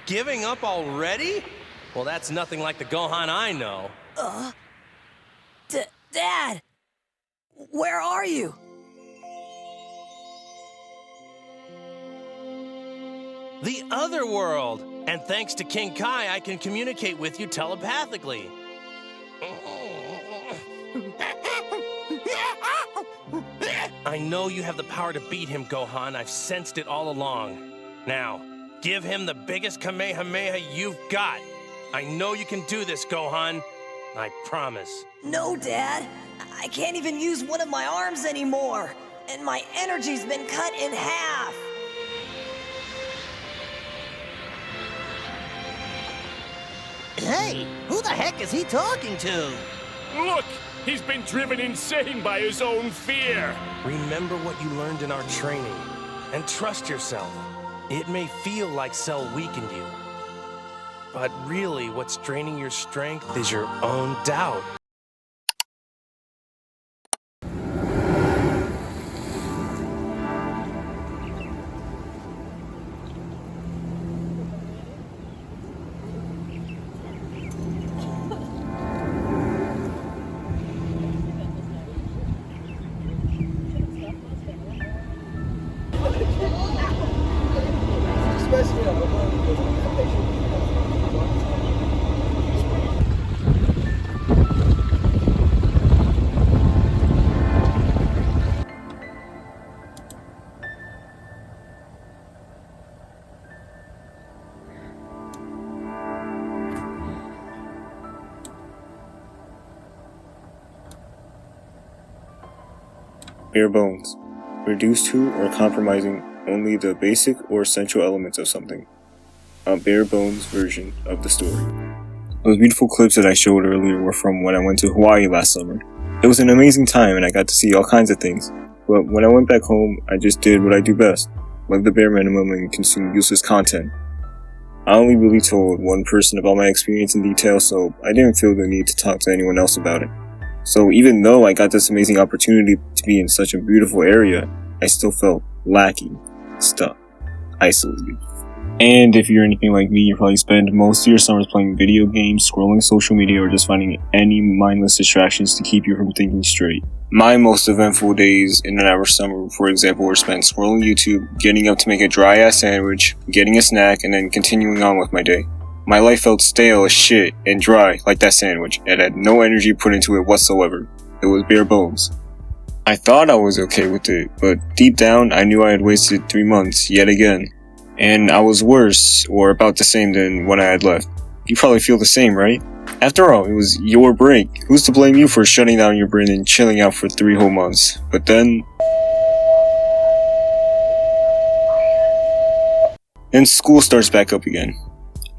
Giving up already? Well, that's nothing like the Gohan I know. Dad! Where are you? The other world! And thanks to King Kai, I can communicate with you telepathically. I know you have the power to beat him, Gohan. I've sensed it all along. Now, give him the biggest Kamehameha you've got. I know you can do this, Gohan. I promise. No, Dad. I can't even use one of my arms anymore. And my energy's been cut in half. Hey, who the heck is he talking to? Look! He's been driven insane by his own fear! Remember what you learned in our training, and trust yourself. It may feel like Cell weakened you, but really what's draining your strength is your own doubt. Bare bones. Reduced to or compromising only the basic or essential elements of something. A bare bones version of the story. Those beautiful clips that I showed earlier were from when I went to Hawaii last summer. It was an amazing time and I got to see all kinds of things. But when I went back home, I just did what I do best. Live the bare minimum and consume useless content. I only really told one person about my experience in detail, so I didn't feel the need to talk to anyone else about it. So even though I got this amazing opportunity to be in such a beautiful area, I still felt lacking, stuck, isolated. And if you're anything like me, you probably spend most of your summers playing video games, scrolling social media, or just finding any mindless distractions to keep you from thinking straight. My most eventful days in an average summer, for example, were spent scrolling YouTube, getting up to make a dry-ass sandwich, getting a snack, and then continuing on with my day. My life felt stale as shit and dry like that sandwich, and had no energy put into it whatsoever. It was bare bones. I thought I was okay with it, but deep down I knew I had wasted 3 months yet again. And I was worse, or about the same than when I had left. You probably feel the same, right? After all, it was your break. Who's to blame you for shutting down your brain and chilling out for 3 whole months? But then school starts back up again.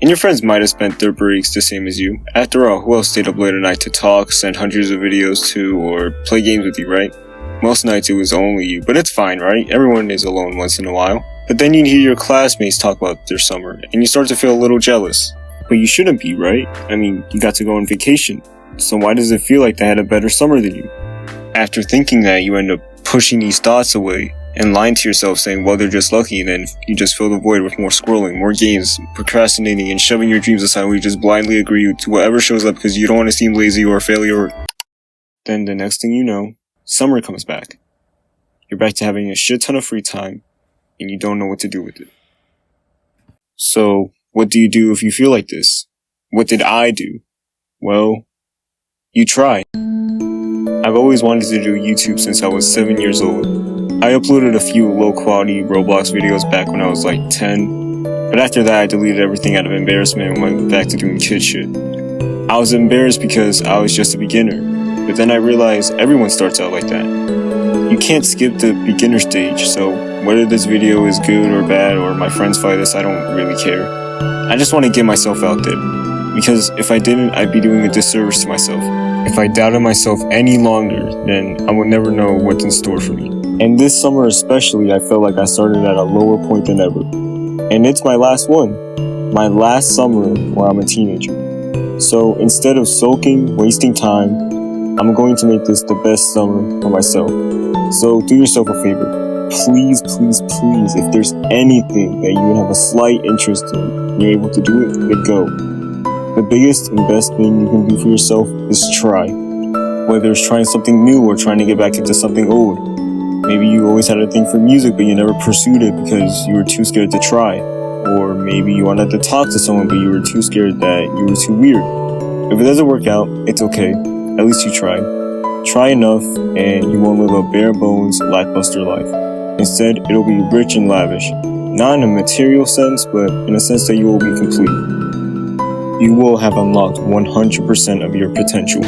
And your friends might have spent their breaks the same as you. After all, who else stayed up late at night to talk, send hundreds of videos to, or play games with you, right? Most nights it was only you, but it's fine, right? Everyone is alone once in a while. But then you hear your classmates talk about their summer, and you start to feel a little jealous. But you shouldn't be, right? I mean, you got to go on vacation. So why does it feel like they had a better summer than you? After thinking that, you end up pushing these thoughts away and lying to yourself saying, well, they're just lucky, and then you just fill the void with more scrolling, more games, procrastinating, and shoving your dreams aside where you just blindly agree to whatever shows up because you don't want to seem lazy or a failure. Then the next thing you know, summer comes back. You're back to having a shit ton of free time, and you don't know what to do with it. So, what do you do if you feel like this? What did I do? Well, you try. I've always wanted to do YouTube since I was 7 years old. I uploaded a few low-quality Roblox videos back when I was like 10, but after that I deleted everything out of embarrassment and went back to doing kid shit. I was embarrassed because I was just a beginner, but then I realized everyone starts out like that. You can't skip the beginner stage, so whether this video is good or bad or my friends fight us, I don't really care. I just want to get myself out there, because if I didn't, I'd be doing a disservice to myself. If I doubted myself any longer, then I would never know what's in store for me. And this summer especially, I felt like I started at a lower point than ever. And it's my last one. My last summer where I'm a teenager. So instead of sulking, wasting time, I'm going to make this the best summer for myself. So do yourself a favor. please, please, please, if there's anything that you have a slight interest in, and you're able to do it, then go. The biggest and best thing you can do for yourself is try. Whether it's trying something new or trying to get back into something old. Maybe you always had a thing for music, but you never pursued it because you were too scared to try. Or maybe you wanted to talk to someone, but you were too scared that you were too weird. If it doesn't work out, it's okay. At least you tried. Try enough, and you won't live a bare bones, lackluster life. Instead, it'll be rich and lavish. Not in a material sense, but in a sense that you will be complete. You will have unlocked 100% of your potential.